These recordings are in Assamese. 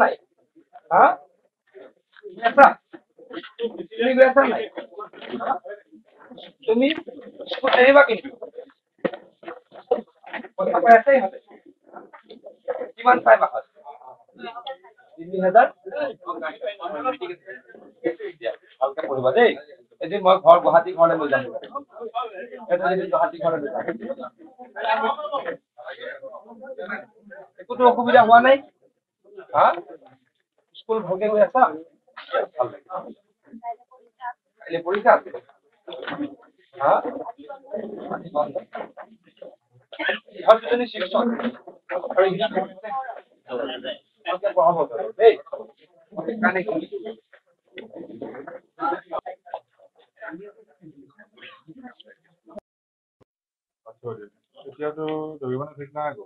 নাই হ্যাঁ নাই তুমি আহিবা কিন্তু কিমান পাই বাহত 3000 ভালকে পঢ়িবা দেই এদিন মই ঘৰ গুৱাহাটী ঘৰলৈ লৈ যাম গুৱাহাটী ঘৰলৈ লৈ যাম একোতো অসুবিধা হোৱা নাই হা স্কুল ভালকে গৈ আছা কাইলৈ পৰীক্ষা আছে হা ইহঁত দুজনী শিক্ষক আৰু ভালকে পঢ়াব দেই সেইকাৰণে এতিয়াতো দৌৰিব ঠিক নাই আকৌ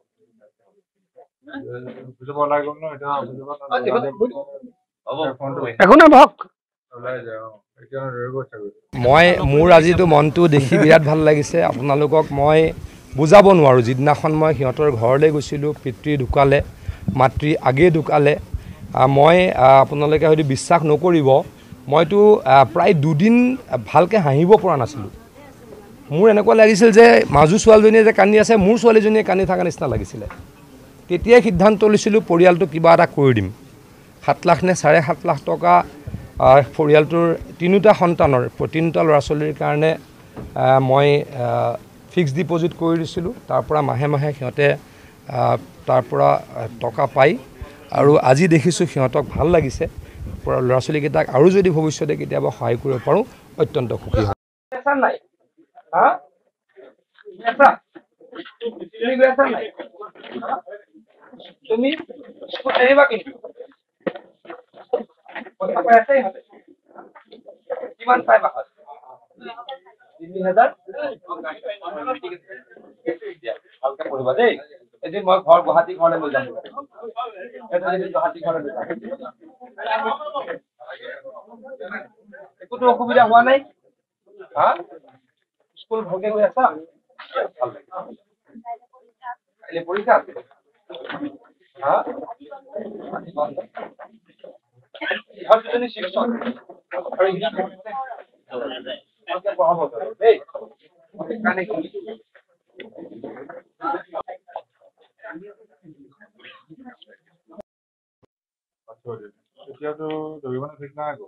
বুজাব ওলাই গ'ল ন এতিয়া একো নাই বহক ওলাই যায় এতিয়া দৌৰিব চাগৈ মই মোৰ আজিতো মনটো দেখি বিৰাট ভাল লাগিছে আপোনালোকক মই বুজাব নোৱাৰোঁ যিদিনাখন মই সিহঁতৰ ঘৰলৈ গৈছিলোঁ পিতৃ ঢুকালে মাতৃ আগেয়ে ঢুকালে মই আপোনালোকে হয়তো বিশ্বাস নকৰিব মইতো প্ৰায় দুদিন ভালকৈ হাঁহিব পৰা নাছিলোঁ মোৰ এনেকুৱা লাগিছিল যে মাজু ছোৱালীজনীয়ে যে কান্দি আছে মোৰ ছোৱালীজনীয়ে কান্দি থকা নিচিনা লাগিছিলে তেতিয়াই সিদ্ধান্ত লৈছিলোঁ পৰিয়ালটো কিবা এটা কৰি দিম 7 লাখ নে 7.5 লাখ টকা পৰিয়ালটোৰ তিনিটা সন্তানৰ তিনিটা ল'ৰা ছোৱালীৰ কাৰণে মই ফিক্সড ডিপজিট কৰি দিছিলোঁ তাৰ পৰা মাহে মাহে সিহঁতে তাৰ পৰা টকা পাই আৰু আজি দেখিছোঁ সিহঁতক ভাল লাগিছে ল'ৰা ছোৱালীকেইটাক আৰু যদি ভৱিষ্যতে কেতিয়াবা সহায় কৰিব পাৰোঁ অত্যন্ত সুখী হ'ম নাই হা তুমি আহিবা কিন্তু কিমান পাই বাহত 3000 ভালকে পঢ়িবা দেই এদিন মই ঘৰ গুৱাহাটী ঘৰলৈ লৈ যাম গুৱাহাটী ঘৰলৈ লৈ যাম একোতো অসুবিধা হোৱা নাই হা স্কুল ভালকে গৈ আছা কাইলৈ পৰীক্ষা আছে হা ইহঁত দুজনী শিক্ষক আৰু ভালকে পঢ়াব দেই সেইকাৰণে এতিয়াতো দৌৰিব ঠিক নাই আকৌ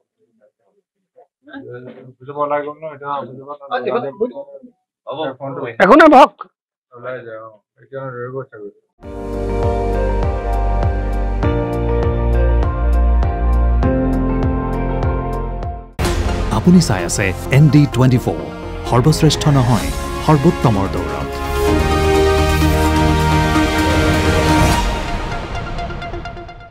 বুজাব ওলাই গ'ল ন এতিয়া একো নাই বহক ওলাই যায় এতিয়া দৌৰিব চাগৈ আপুনি চাই আছে ND24 সৰ্বশ্ৰেষ্ঠ নহয় সৰ্বোত্তমৰ দৌৰ